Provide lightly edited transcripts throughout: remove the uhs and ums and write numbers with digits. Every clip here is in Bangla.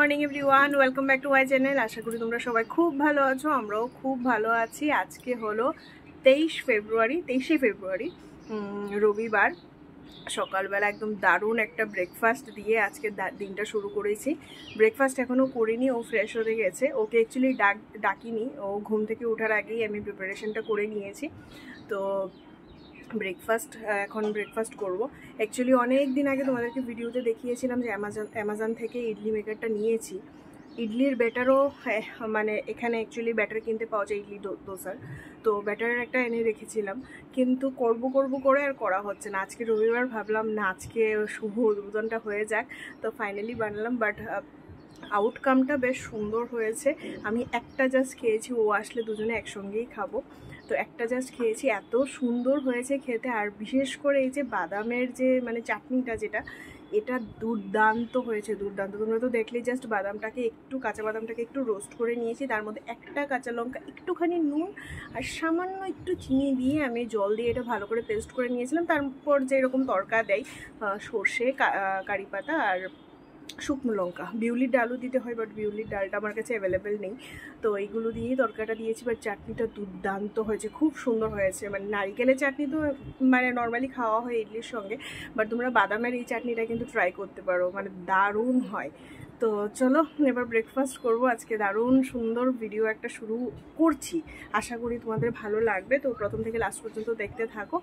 Morning everyone, welcome back to my channel. আশা করি তোমরা সবাই খুব ভালো আছো, আমরাও খুব ভালো আছি। আজকে হলো 23শে ফেব্রুয়ারি রবিবার। সকালবেলা একদম দারুণ একটা ব্রেকফাস্ট দিয়ে আজকে দিনটা শুরু করেছি। ব্রেকফাস্ট এখনও করিনি, ও ফ্রেশ হতে গেছে। ওকে অ্যাকচুয়ালি ডাকিনি, ও ঘুম থেকে ওঠার আগেই আমি প্রিপারেশনটা করে নিয়েছি। তো এখন ব্রেকফাস্ট করব। অ্যাকচুয়ালি অনেক দিন আগে তোমাদেরকে ভিডিওতে দেখিয়েছিলাম যে অ্যামাজন থেকে ইডলি মেকারটা নিয়েছি। ইডলির ব্যাটারও মানে এখানে অ্যাকচুয়ালি ব্যাটার কিনতে পাওয়া যায় ইডলি দোসার, তো ব্যাটারের একটা এনে রেখেছিলাম, কিন্তু করব করে আর করা হচ্ছে না। আজকে রবিবার ভাবলাম না, আজকে শুভ উদ্বোধনটা হয়ে যাক, তো ফাইনালি বানালাম। বাট আউটকামটা বেশ সুন্দর হয়েছে। আমি একটা জাস্ট খেয়েছি, ও আসলে দুজনে একসঙ্গেই খাবো। তো একটা জাস্ট খেয়েছি, এত সুন্দর হয়েছে খেতে। আর বিশেষ করে এই যে বাদামের যে মানে চাটনিটা, যেটা এটা দুর্দান্ত হয়েছে, দুর্দান্ত। তোমরা তো দেখলেই, জাস্ট কাঁচা বাদামটাকে একটু রোস্ট করে নিয়েছি, তার মধ্যে একটা কাঁচা লঙ্কা, একটুখানি নুন আর সামান্য একটু চিনি দিয়ে আমি জল দিয়ে এটা ভালো করে পেস্ট করে নিয়েছিলাম। তারপর যেরকম তড়কা দেয়, সর্ষে, কারি পাতা আর শুকনো লঙ্কা, বিউলির ডালও দিতে হয়, বাট বিউলির ডালটা আমার কাছে অ্যাভেলেবেল নেই। তো এইগুলো দিয়েই তরকারিটা দিয়েছি। বাট চাটনিটা দুর্দান্ত হয়েছে, খুব সুন্দর হয়েছে। মানে নারিকেলের চাটনি তো মানে নর্মালি খাওয়া হয় ইডলির সঙ্গে, বাট তোমরা বাদামের এই চাটনিটা কিন্তু ট্রাই করতে পারো, মানে দারুণ হয়। তো চলো এবার ব্রেকফাস্ট করব। আজকে দারুণ সুন্দর ভিডিও একটা শুরু করছি, আশা করি তোমাদের ভালো লাগবে। তো প্রথম থেকে লাস্ট পর্যন্ত দেখতে থাকো।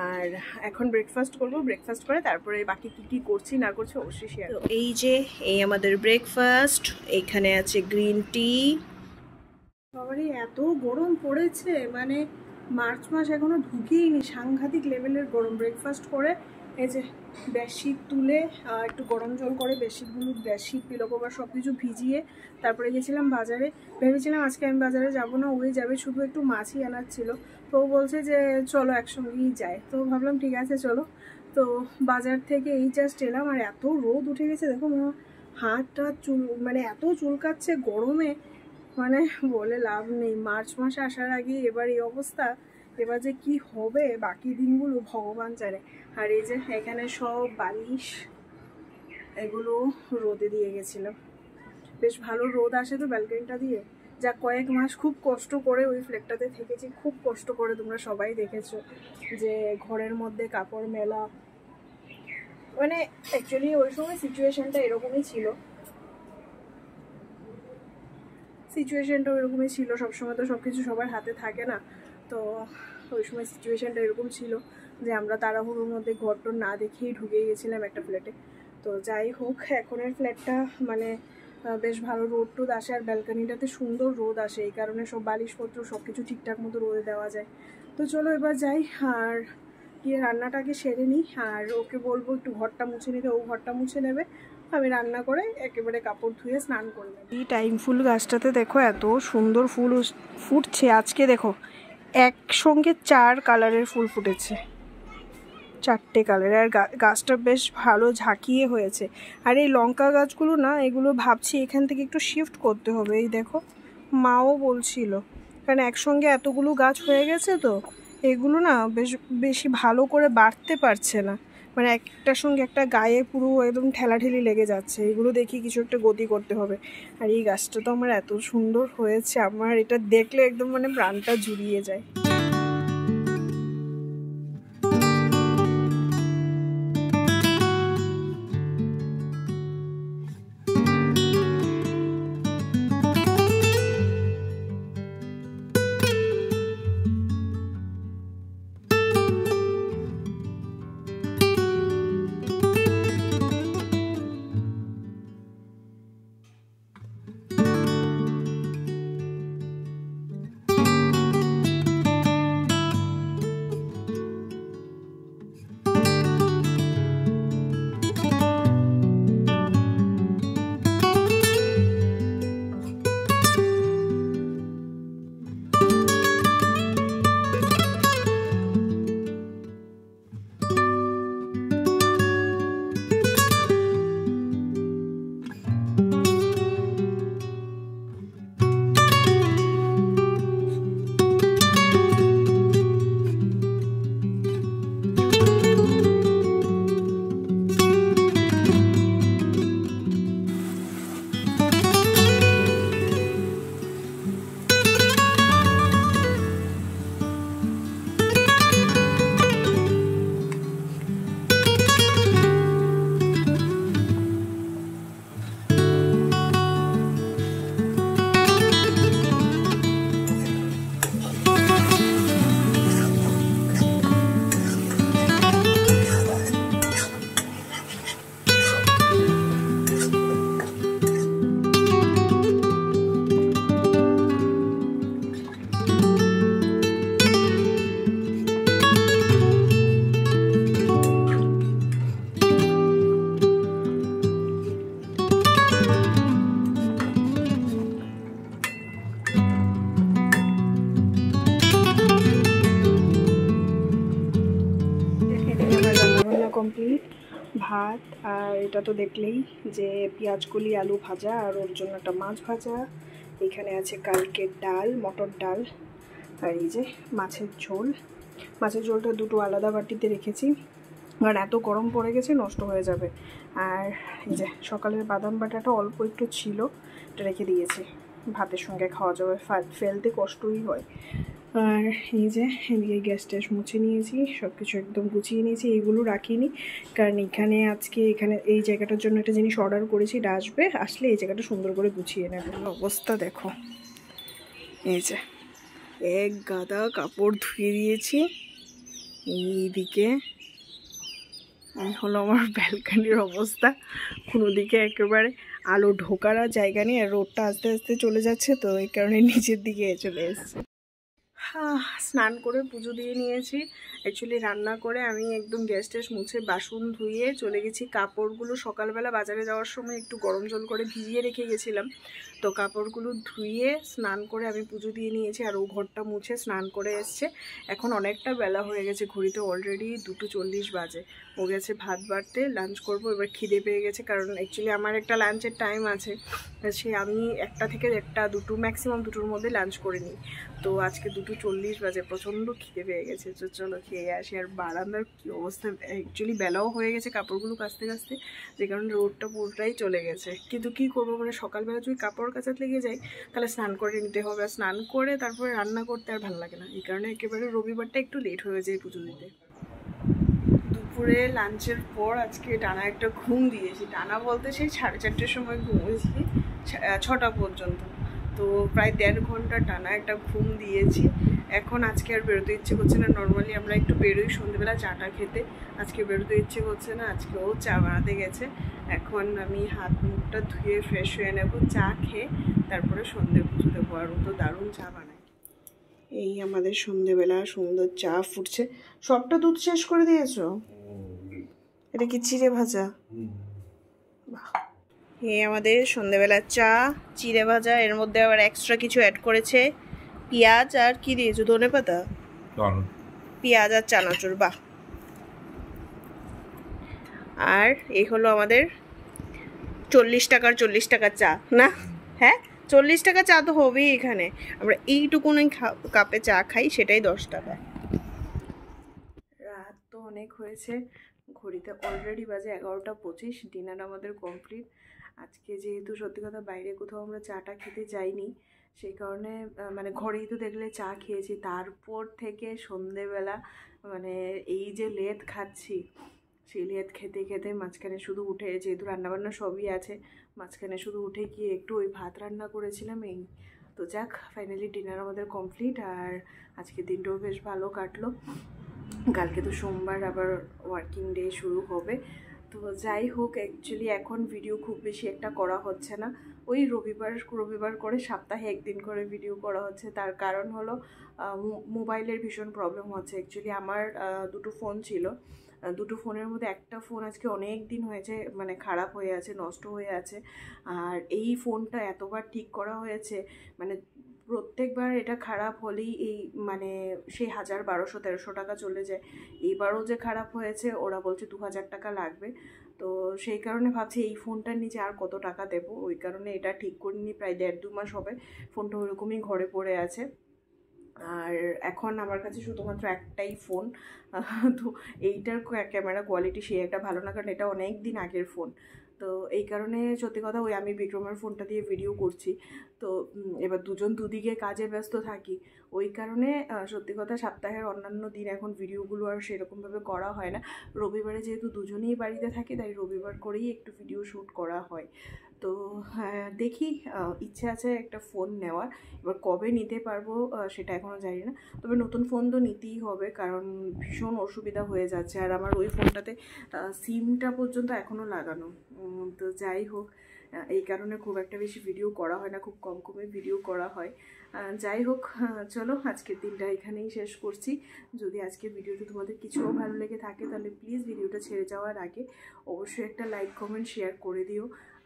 আর এখন ব্রেকফাস্ট করব, ব্রেকফাস্ট করে তারপরে বাকি কি করছি না করছি অবশ্যই শেয়ার। তো এই আমাদের ব্রেকফাস্ট, এখানে আছে গ্রিন টি। সবারই এত গরম পড়েছে, মানে মার্চ মাস এখনো ঢুকেইনি, সাংঘাতিক লেভেলের গরম। ব্রেকফাস্ট করে এই যে বেডশিট তুলে একটু গরম জল করে বেডশিটগুলো, বেডশিট পিলো কভার সব কিছু ভিজিয়ে তারপরে গেছিলাম বাজারে। ভেবেছিলাম আজকে আমি বাজারে যাব না, ওই যাবে, শুধু একটু মাছই আনার ছিল। তো ও বলছে যে চলো একসঙ্গেই যাই। তো ভাবলাম ঠিক আছে চলো। তো বাজার থেকে এই জাস্ট এলাম, আর এত রোদ উঠে গেছে দেখো, হাতটা চুল, মানে এত চুলকাচ্ছে গরমে, মানে বলে লাভ নেই। মার্চ মাসে আসার আগে এবার এই অবস্থা, এবার যে কি হবে বাকি দিনগুলো ভগবান জানে। আর এই যে এখানে সব বালিশ এগুলো রোদে দিয়ে গেছিলাম, বেশ ভালো রোদ আসে তো ব্যালকনিটা দিয়ে। যা কয়েক মাস খুব কষ্ট করে ওই ফ্ল্যাটটাতে থেকেছি, খুব কষ্ট করে, তোমরা সবাই দেখেছো যে ঘরের মধ্যে কাপড় মেলা, মানে অ্যাকচুয়ালি ওই সময় সিচুয়েশনটা এরকমই ছিল, সিচুয়েশনটা ওইরকমই ছিল। সবসময় তো সব কিছু সবার হাতে থাকে না। তো ওই সময় সিচুয়েশনটা এরকম ছিল যে আমরা তাড়াহুড়োর মধ্যে ঘরটর না দেখেই ঢুকে গেছিলাম একটা ফ্ল্যাটে। তো যাই হোক, এখনের ফ্ল্যাটটা মানে বেশ ভালো রোদ টোদ আসে, আর ব্যালকানিটাতে সুন্দর রোদ আসে, এই কারণে সব বালিশপত্র সব কিছু ঠিকঠাক মতো রোদে দেওয়া যায়। তো চলো এবার যাই আর গিয়ে রান্নাটাকে সেরে নিই। আর ওকে বলবো একটু ঘরটা মুছে নিতে, ও ঘরটা মুছে নেবে, আমি রান্না করে একেবারে কাপড় ধুয়ে স্নান করে নেব। এই টাইম ফুল গাছটাতে দেখো এত সুন্দর ফুল ফুটছে। আজকে দেখো একসঙ্গে 4 কালারের ফুল ফুটেছে, 4টে কালার। আর গাছটা বেশ ভালো ঝাঁকিয়ে হয়েছে। আর এই লঙ্কা গাছগুলো না, এগুলো ভাবছি এখান থেকে একটু শিফট করতে হবে। এই দেখো মাও বলছিল, কারণ একসঙ্গে এতগুলো গাছ হয়ে গেছে তো এগুলো না বেশি ভালো করে বাড়তে পারছে না, মানে একটার সঙ্গে একটা গায়ে পুরো একদম ঠেলাঠেলি লেগে যাচ্ছে। এগুলো দেখি কিছু একটা গতি করতে হবে। আর এই গাছটা তো আমার এত সুন্দর হয়েছে, আমার এটা দেখলে একদম মানে প্রাণটা জুড়িয়ে যায়। কমপ্লিট, ভাত, আর এটা তো দেখলেই যে পেঁয়াজকলি আলু ভাজা, আর ওর জন্য একটা মাছ ভাজা। এখানে আছে কালকের ডাল, মটর ডাল, আর এই যে মাছের ঝোল। মাছের ঝোলটা দুটো আলাদা বাটিতে রেখেছি, কারণ এত গরম পড়ে গেছে নষ্ট হয়ে যাবে। আর এই যে সকালের বাদাম বাটাটা অল্প একটু ছিল, এটা রেখে দিয়েছি, ভাতের সঙ্গে খাওয়া যাবে, ফেলতে কষ্টই হয়। আর এই যে এদিকে গ্যাস ট্যাস মুছে নিয়েছি, সব কিছু একদম গুছিয়ে নিয়েছি। এইগুলো রাখিনি কারণ এখানে আজকে এখানে এই জায়গাটার জন্য একটা জিনিস অর্ডার করেছি, এটা আসলে এই জায়গাটা সুন্দর করে গুছিয়ে নেব। অবস্থা দেখো, এই যে এক গাদা কাপড় ধুয়ে দিয়েছি। এইদিকে এই হলো আমার ব্যালকানির অবস্থা, কোনো দিকে একেবারে আলো ঢোকার জায়গা নেই, আর রোদটা আস্তে আস্তে চলে যাচ্ছে, তো এই কারণে নিচের দিকে চলে এসছে। স্নান করে পুজো দিয়ে নিয়েছি। অ্যাকচুয়ালি রান্না করে আমি একদম গ্যাস ট্যাস মুছে বাসন ধুয়ে চলে গেছি। কাপড়গুলো সকালবেলা বাজারে যাওয়ার সময় একটু গরম জল করে ভিজিয়ে রেখে গেছিলাম, তো কাপড়গুলো ধুয়ে স্নান করে আমি পুজো দিয়ে নিয়েছি। আর ও ঘরটা মুছে স্নান করে এসছে। এখন অনেকটা বেলা হয়ে গেছে, ঘড়িতে অলরেডি 2:40 বাজে। ও গেছে ভাত বাড়তে, লাঞ্চ করবো। এবার খিদে পেয়ে গেছে, কারণ অ্যাকচুয়ালি আমার একটা লাঞ্চের টাইম আছে, সে আমি 1টা থেকে 1টা 2 ম্যাক্সিমাম 2টোর মধ্যে লাঞ্চ করে নিই। তো আজকে 2:40 বাজে, প্রচণ্ড খিদে পেয়ে গেছে, তো চলো খেয়ে আসি। আর বারান্দার কী অবস্থা, অ্যাকচুয়ালি বেলাও হয়ে গেছে কাপড়গুলো কাচতে কাচতে, যে কারণে রোদটা পুরোটাই চলে গেছে। কিন্তু কি করবো, মানে সকালবেলা যদি কাপড় কাচাতে লেগে যায় তাহলে স্নান করে নিতে হবে, আর স্নান করে তারপরে রান্না করতে আর ভালো লাগে না। এই কারণে একেবারে রবিবারটা একটু লেট হয়ে যায় পুজো দিতে। দুপুরে লাঞ্চের পর আজকে টানা একটা ঘুম দিয়েছি, টানা বলতে সেই 4:30টার সময় ঘুমিয়েছি 6টা পর্যন্ত, তো প্রায় 1.5 ঘন্টা টানা একটা ঘুম দিয়েছি। এখন আজকে আর বেরোতে ইচ্ছে করছে না। নর্মালি আমরা একটু বেরোই সন্ধ্যেবেলা চাটা খেতে, আজকে বেরোতে ইচ্ছে করছে না। আজকে ও চা বানাতে গেছে। এখন আমি হাত মুখটা ধুয়ে ফ্রেশ হয়ে নেব, চা খেয়ে তারপরে সন্ধ্যে পুজো দেবো। আর ও তো দারুণ চা বানায়। এই আমাদের সন্ধ্যেবেলা সুন্দর চা ফুটছে। সবটা দুধ শেষ করে দিয়েছো? এটা কি চিড়ে ভাজা? এই আমাদের সন্ধ্যেবেলার চা, চিড়ে ভাজা, এর মধ্যে আবার এক্সট্রা কিছু অ্যাড করেছে, পেঁয়াজ আর কি দিয়েছো, ধনেপাতা, পেঁয়াজ আর চানাচুর। বাহ। আর এই হলো আমাদের 40 টাকার চা, না হ্যাঁ 40 টাকা চা তো হবেই এখানে। আমরা এইটুকুনি কাপে চা খাই, সেটাই 10 টাকা। রাত তো অনেক হয়েছে, ঘড়িতে অলরেডি বাজে 11:25। ডিনার আমাদের কমপ্লিট। আজকে যেহেতু সত্যি কথা বাইরে কোথাও আমরা চাটা খেতে যাইনি, সেই কারণে মানে ঘরেই তো দেখলে চা খেয়েছি। তারপর থেকে সন্ধেবেলা মানে এই যে লেদ খাচ্ছি, সেই লেদ খেতে খেতে মাঝখানে শুধু উঠে, যেহেতু রান্নাবান্না সবই আছে, মাঝখানে শুধু উঠে গিয়ে একটু ওই ভাত রান্না করেছিলাম এই। তো যাক, ফাইনালি ডিনার আমাদের কমপ্লিট। আর আজকে দিনটাও বেশ ভালো কাটলো। কালকে তো সোমবার আবার ওয়ার্কিং ডে শুরু হবে। তো যাই হোক, অ্যাকচুয়ালি এখন ভিডিও খুব বেশি একটা করা হচ্ছে না, ওই রবিবার করে সপ্তাহে একদিন করে ভিডিও করা হচ্ছে। তার কারণ হলো মোবাইলের ভীষণ প্রবলেম হচ্ছে। অ্যাকচুয়ালি আমার 2টো ফোন ছিল, 2টো ফোনের মধ্যে একটা ফোন আজকে অনেক দিন হয়েছে মানে খারাপ হয়ে আছে, নষ্ট হয়ে আছে। আর এই ফোনটা এতবার ঠিক করা হয়েছে, মানে প্রত্যেকবার এটা খারাপ হলেই এই মানে সেই 1000, 1200, 1300 টাকা চলে যায়। এইবারও যে খারাপ হয়েছে, ওরা বলছে 2000 টাকা লাগবে। তো সেই কারণে ভাবছি এই ফোনটার নিচে আর কত টাকা দেবো, ওই কারণে এটা ঠিক করিনি। প্রায় 1.5-2 মাস হবে ফোনটা ওরকমই ঘরে পড়ে আছে। আর এখন আমার কাছে শুধুমাত্র একটাই ফোন, তো এইটার ক্যামেরা কোয়ালিটি সেই একটা ভালো না, কারণ এটা অনেক দিন আগের ফোন। তো এই কারণে সত্যি কথা ওই আমি বিক্রমের ফোনটা দিয়ে ভিডিও করছি। তো এবার দুজন দুদিকে কাজে ব্যস্ত থাকি, ওই কারণে সত্যি কথা সপ্তাহের অন্যান্য দিন এখন ভিডিওগুলো আর সেরকমভাবে করা হয় না। রবিবারে যেহেতু দুজনেই বাড়িতে থাকি, তাই রবিবার করেই একটু ভিডিও শ্যুট করা হয়। তো দেখি, ইচ্ছে আছে একটা ফোন নেওয়ার, এবার কবে নিতে পারবো সেটা এখনও জানি না। তবে নতুন ফোন তো নিতেই হবে, কারণ ভীষণ অসুবিধা হয়ে যাচ্ছে। আর আমার ওই ফোনটাতে সিমটা পর্যন্ত এখনও লাগানো। তো যাই হোক, এই কারণে খুব একটা বেশি ভিডিও করা হয় না, খুব কমই ভিডিও করা হয়। যাই হোক, চলো আজকের দিনটা এখানেই শেষ করছি। যদি আজকের ভিডিওটা তোমাদের কিছুও ভালো লেগে থাকে, তাহলে প্লিজ ভিডিওটা ছেড়ে যাওয়ার আগে অবশ্যই একটা লাইক, কমেন্ট, শেয়ার করে দিও।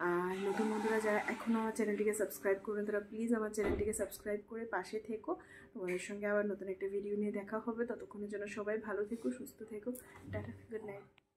আর নতুন বন্ধুরা যারা এখনও আমার চ্যানেলটিকে সাবস্ক্রাইব করবেন, তারা প্লিজ আমার চ্যানেলটিকে সাবস্ক্রাইব করে পাশে থেকো। তোমাদের সঙ্গে আবার নতুন একটা ভিডিও নিয়ে দেখা হবে। ততক্ষণের জন্য সবাই ভালো থেকো, সুস্থ থেকো। Tata, good night.